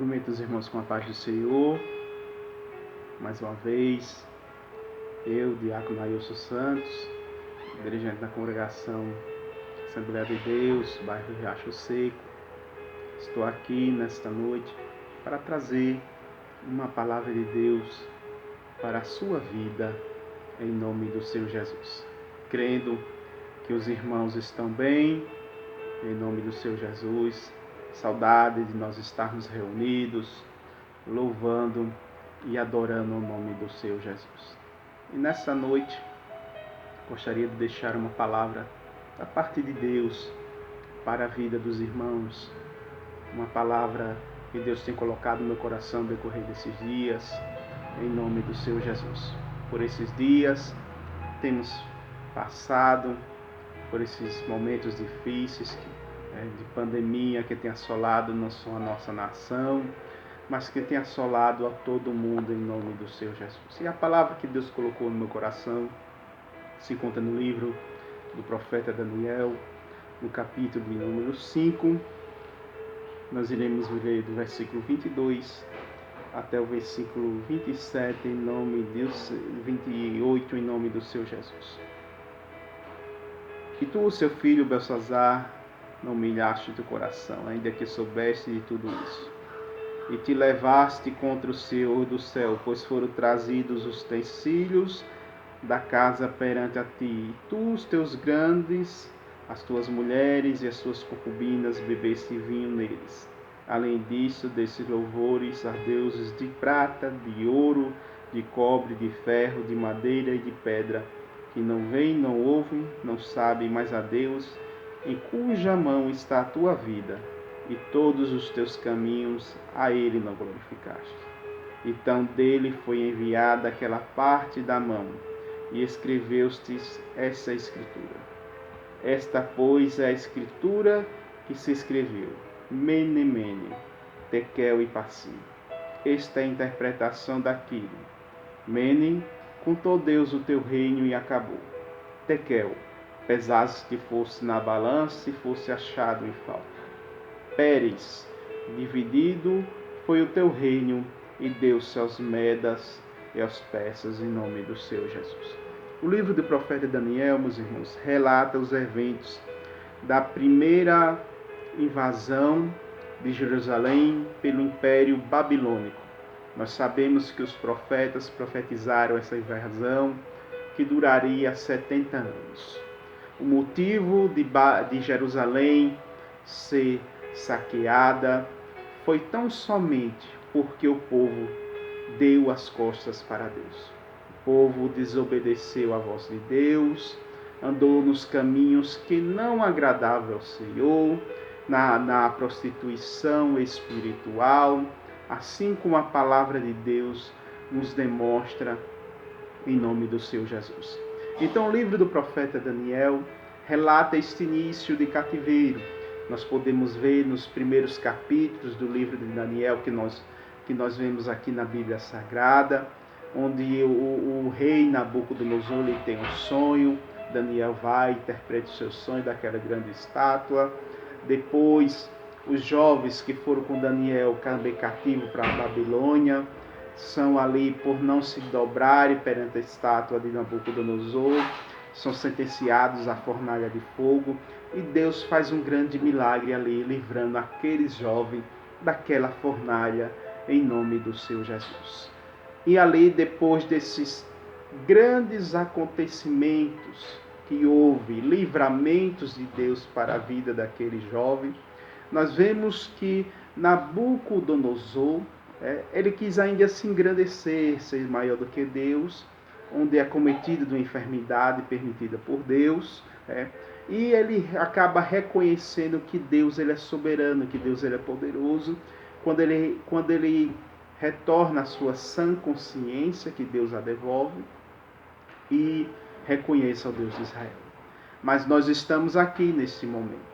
Cumprimento os irmãos com a paz do Senhor. Mais uma vez, eu, Diácono Ailson Santos, dirigente da congregação Assembleia de Deus, bairro Riacho Seco, estou aqui nesta noite para trazer uma palavra de Deus para a sua vida, em nome do Senhor Jesus. Crendo que os irmãos estão bem, em nome do Senhor Jesus. Saudade de nós estarmos reunidos, louvando e adorando o nome do Senhor Jesus. E nessa noite, gostaria de deixar uma palavra da parte de Deus para a vida dos irmãos. Uma palavra que Deus tem colocado no meu coração no decorrer desses dias, em nome do Senhor Jesus. Por esses dias, temos passado por esses momentos difíceis de pandemia que tem assolado não só a nossa nação, mas que tem assolado a todo mundo em nome do Senhor Jesus. E a palavra que Deus colocou no meu coração se encontra no livro do profeta Daniel, no capítulo de número 5. Nós iremos ler do versículo 22 até o versículo 27, em nome de 28, em nome do Senhor Jesus. E tu, seu filho Belsazar, não humilhaste teu coração, ainda que soubeste de tudo isso. E te levaste contra o Senhor do céu, pois foram trazidos os utensílios da casa perante a ti. E tu, os teus grandes, as tuas mulheres e as tuas concubinas bebeste vinho neles. Além disso, desses louvores a deuses de prata, de ouro, de cobre, de ferro, de madeira e de pedra, que não veem, não ouvem, não sabem, mas a Deus, em cuja mão está a tua vida, e todos os teus caminhos a Ele não glorificaste. Então dele foi enviada aquela parte da mão, e escreveu-te essa escritura. Esta, pois, é a escritura que se escreveu: Mene, Mene, Tekel e Parsim. Esta é a interpretação daquilo. Mene, contou Deus o teu reino e acabou. Tekel, pesaste que fosse na balança e fosse achado em falta. Pérez, dividido foi o teu reino e deu-se aos medas e aos persas em nome do Senhor Jesus. O livro do profeta Daniel, meus irmãos, relata os eventos da primeira invasão de Jerusalém pelo Império Babilônico. Nós sabemos que os profetas profetizaram essa invasão que duraria 70 anos. O motivo de Jerusalém ser saqueada foi tão somente porque o povo deu as costas para Deus. O povo desobedeceu à voz de Deus, andou nos caminhos que não agradavam ao Senhor, na prostituição espiritual, assim como a palavra de Deus nos demonstra em nome do Senhor Jesus. Então, o livro do profeta Daniel relata este início de cativeiro. Nós podemos ver nos primeiros capítulos do livro de Daniel que nós vemos aqui na Bíblia Sagrada, onde o rei Nabucodonosor ele tem um sonho. Daniel vai, interpreta o seu sonho daquela grande estátua. Depois, os jovens que foram com Daniel também cativo para a Babilônia, são ali por não se dobrarem perante a estátua de Nabucodonosor, são sentenciados à fornalha de fogo, e Deus faz um grande milagre ali, livrando aqueles jovens daquela fornalha, em nome do Senhor Jesus. E ali, depois desses grandes acontecimentos que houve, livramentos de Deus para a vida daquele jovem, nós vemos que Nabucodonosor, ele quis ainda se engrandecer, ser maior do que Deus, onde é cometido de uma enfermidade permitida por Deus, e ele acaba reconhecendo que Deus ele é soberano, que Deus ele é poderoso, quando ele retorna à sua sã consciência, que Deus a devolve, e reconhece ao Deus de Israel. Mas nós estamos aqui nesse momento.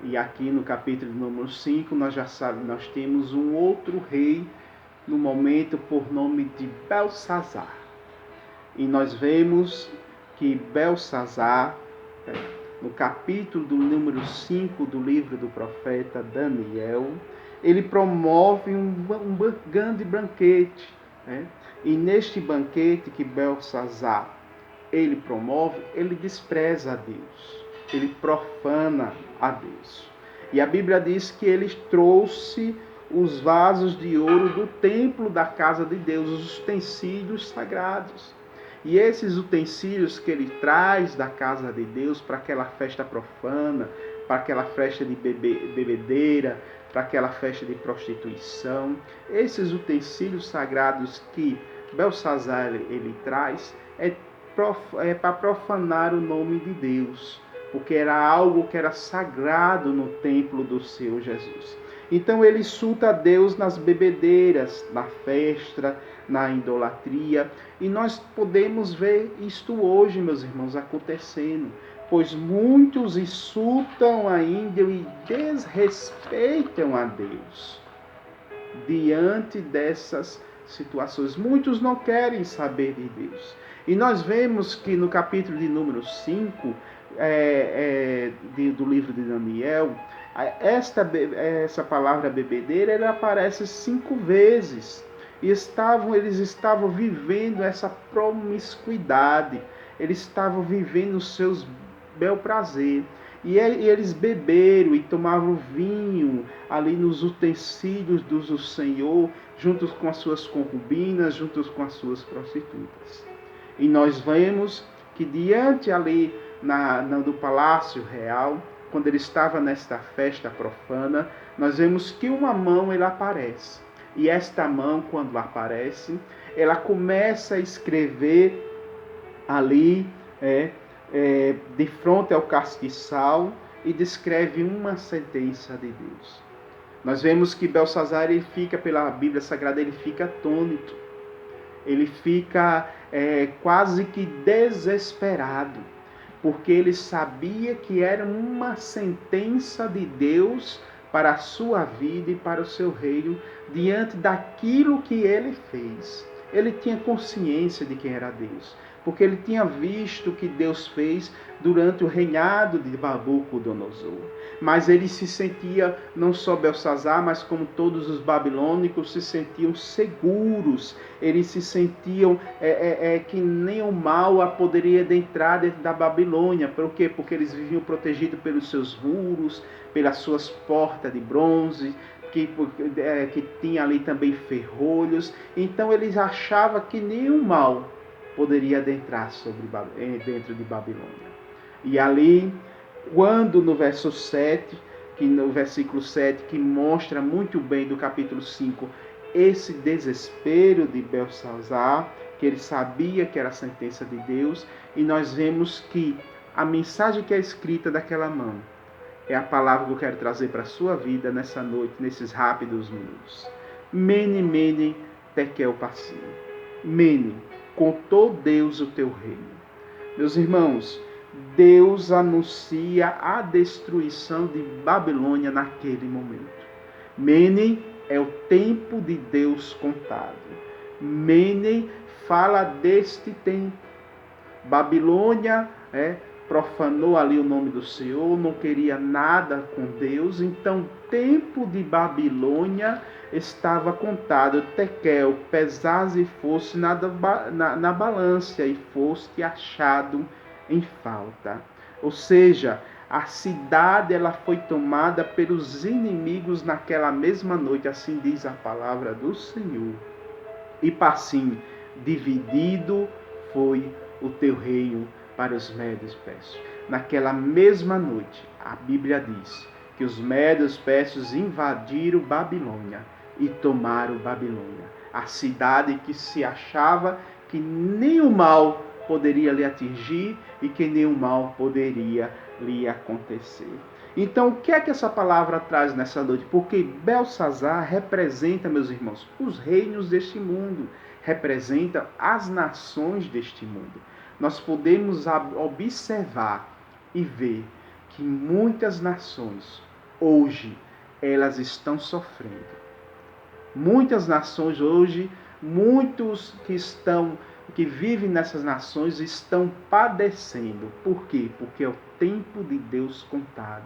E aqui no capítulo número 5, nós temos um outro rei, no momento por nome de Belsazar. E nós vemos que Belsazar, no capítulo do número 5 do livro do profeta Daniel, ele promove um grande banquete, né? E neste banquete que Belsazar ele promove, ele despreza a Deus, ele profana a Deus. E a Bíblia diz que ele trouxe os vasos de ouro do templo da casa de Deus, os utensílios sagrados. E esses utensílios que ele traz da casa de Deus para aquela festa profana, para aquela festa de bebedeira, para aquela festa de prostituição, esses utensílios sagrados que Belsazar ele traz, para profanar o nome de Deus, porque era algo que era sagrado no templo do Senhor Jesus. Então ele insulta a Deus nas bebedeiras, na festa, na idolatria, e nós podemos ver isto hoje, meus irmãos, acontecendo, pois muitos insultam ainda e desrespeitam a Deus diante dessas situações. Muitos não querem saber de Deus. E nós vemos que no capítulo de número 5 do livro de Daniel, essa palavra bebedeira ela aparece 5 vezes. E eles estavam vivendo essa promiscuidade, eles estavam vivendo os seus bel prazer. E eles beberam e tomavam vinho ali nos utensílios do Senhor, juntos com as suas concubinas, juntos com as suas prostitutas. E nós vemos que diante ali do palácio real, quando ele estava nesta festa profana, nós vemos que uma mão ela aparece. E esta mão, quando aparece, ela começa a escrever ali, de frente ao castiçal, e descreve uma sentença de Deus. Nós vemos que Belsazar, ele fica, pela Bíblia Sagrada, ele fica atônito. Ele fica quase que desesperado, porque ele sabia que era uma sentença de Deus para a sua vida e para o seu reino, diante daquilo que ele fez. Ele tinha consciência de quem era Deus, porque ele tinha visto o que Deus fez durante o reinado de Nabucodonosor. Mas ele se sentia, não só Belsazar, mas como todos os babilônicos, se sentiam seguros. Eles se sentiam que nem o mal poderia entrar dentro da Babilônia. Por quê? Porque eles viviam protegidos pelos seus muros, pelas suas portas de bronze, que tinha ali também ferrolhos. Então eles achavam que nenhum mal poderia adentrar dentro de Babilônia. E ali, quando no verso 7, no versículo 7, que mostra muito bem do capítulo 5, esse desespero de Belsazar, que ele sabia que era a sentença de Deus, e nós vemos que a mensagem que é escrita daquela mão é a palavra que eu quero trazer para a sua vida nessa noite, nesses rápidos minutos. Mene, mene, tekel parsim. Mene, contou Deus o teu reino. Meus irmãos, Deus anuncia a destruição de Babilônia naquele momento. Mene é o tempo de Deus contado. Mene fala deste tempo. Babilônia profanou ali o nome do Senhor, não queria nada com Deus, então o tempo de Babilônia estava contado. Tekel, pesasse e fosse na balança e foste achado em falta. Ou seja, a cidade ela foi tomada pelos inimigos naquela mesma noite, assim diz a palavra do Senhor. E passim, dividido foi o teu reino para os médios persas. Naquela mesma noite, a Bíblia diz que os médios persas invadiram Babilônia e tomaram Babilônia, a cidade que se achava que nenhum mal poderia lhe atingir e que nenhum mal poderia lhe acontecer. Então, o que é que essa palavra traz nessa noite? Porque Belsazar representa, meus irmãos, os reinos deste mundo, representa as nações deste mundo. Nós podemos observar e ver que muitas nações, hoje, elas estão sofrendo. Muitas nações hoje, muitos que vivem nessas nações estão padecendo. Por quê? Porque é o tempo de Deus contado.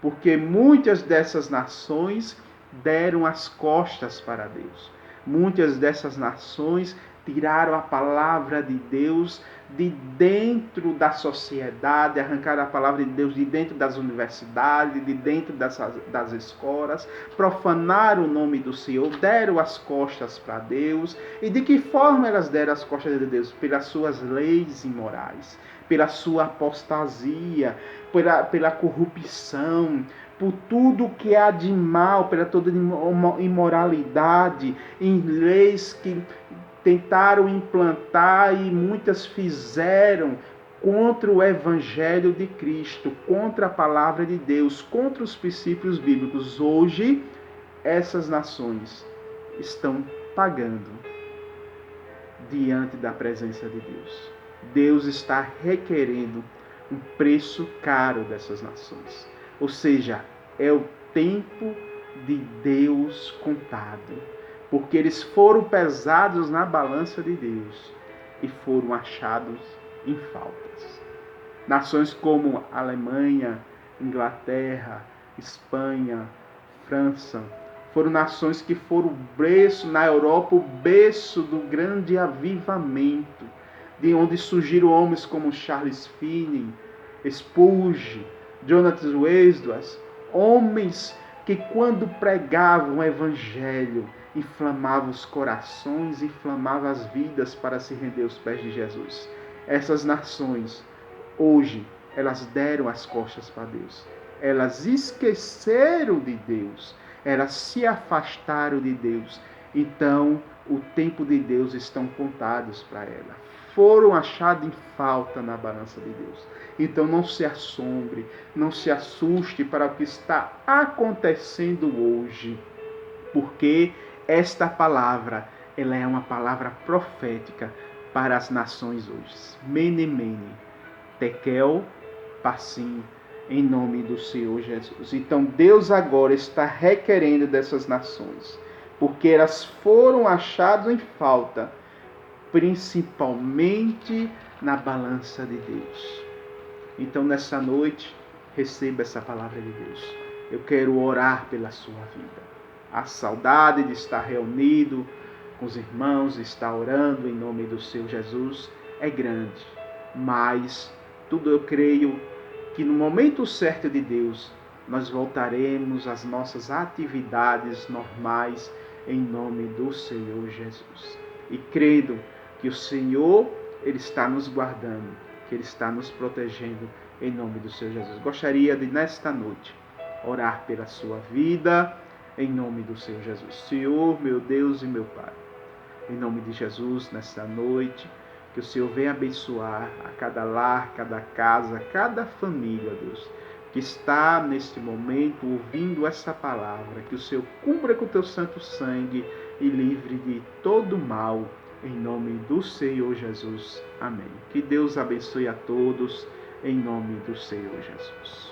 Porque muitas dessas nações deram as costas para Deus. Muitas dessas nações tiraram a palavra de Deus de dentro da sociedade, arrancaram a palavra de Deus de dentro das universidades, de dentro das escolas, profanaram o nome do Senhor, deram as costas para Deus. E de que forma elas deram as costas de Deus? Pelas suas leis imorais, pela sua apostasia, pela corrupção, por tudo que há de mal, pela toda imoralidade, em leis que tentaram implantar e muitas fizeram contra o Evangelho de Cristo, contra a palavra de Deus, contra os princípios bíblicos. Hoje, essas nações estão pagando diante da presença de Deus. Deus está requerendo um preço caro dessas nações. Ou seja, é o tempo de Deus contado. Porque eles foram pesados na balança de Deus e foram achados em faltas. Nações como Alemanha, Inglaterra, Espanha, França, foram nações que foram o berço, na Europa, o berço do grande avivamento, de onde surgiram homens como Charles Finney, Spurgeon, Jonathan Edwards, homens que quando pregavam o Evangelho, inflamavam os corações, inflamavam as vidas para se render aos pés de Jesus. Essas nações, hoje, elas deram as costas para Deus. Elas esqueceram de Deus. Elas se afastaram de Deus. Então, o tempo de Deus estão contados para ela. Foram achados em falta na balança de Deus. Então não se assombre, não se assuste para o que está acontecendo hoje. Porque esta palavra, ela é uma palavra profética para as nações hoje. Mene, mene, tekel, parsim, em nome do Senhor Jesus. Então Deus agora está requerendo dessas nações, porque elas foram achadas em falta, principalmente na balança de Deus. Então nessa noite, receba essa palavra de Deus. Eu quero orar pela sua vida. A saudade de estar reunido com os irmãos, de estar orando em nome do Senhor Jesus é grande. Mas tudo eu creio que no momento certo de Deus, nós voltaremos às nossas atividades normais em nome do Senhor Jesus. E credo que o Senhor, Ele está nos guardando, que Ele está nos protegendo em nome do Senhor Jesus. Gostaria de, nesta noite, orar pela sua vida, em nome do Senhor Jesus. Senhor, meu Deus e meu Pai, em nome de Jesus, nesta noite, que o Senhor venha abençoar a cada lar, cada casa, cada família, Deus, que está neste momento ouvindo essa palavra, que o Senhor cubra com o teu santo sangue e livre de todo mal, em nome do Senhor Jesus. Amém. Que Deus abençoe a todos, em nome do Senhor Jesus.